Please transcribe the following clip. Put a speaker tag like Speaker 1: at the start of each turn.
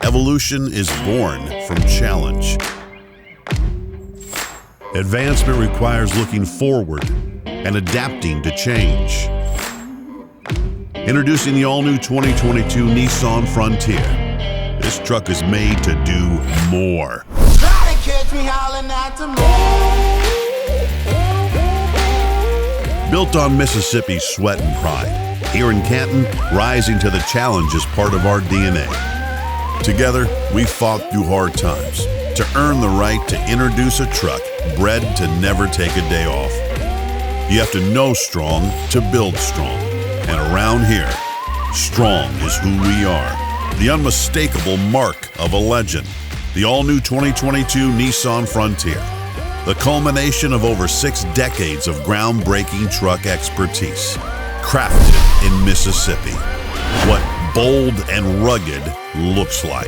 Speaker 1: Evolution is born from challenge. Advancement requires looking forward and adapting to change. Introducing the all-new 2022 Nissan Frontier. This truck is made to do more.
Speaker 2: Try to catch me howling at the moon.
Speaker 1: Built on Mississippi's sweat and pride, here in Canton, rising to the challenge is part of our DNA. Together, we fought through hard times to earn the right to introduce a truck bred to never take a day off. You have to know strong to build strong. And around here, strong is who we are. The unmistakable mark of a legend. The all-new 2022 Nissan Frontier. The culmination of over 6 decades of groundbreaking truck expertise. Crafted in Mississippi. What bold and rugged looks like.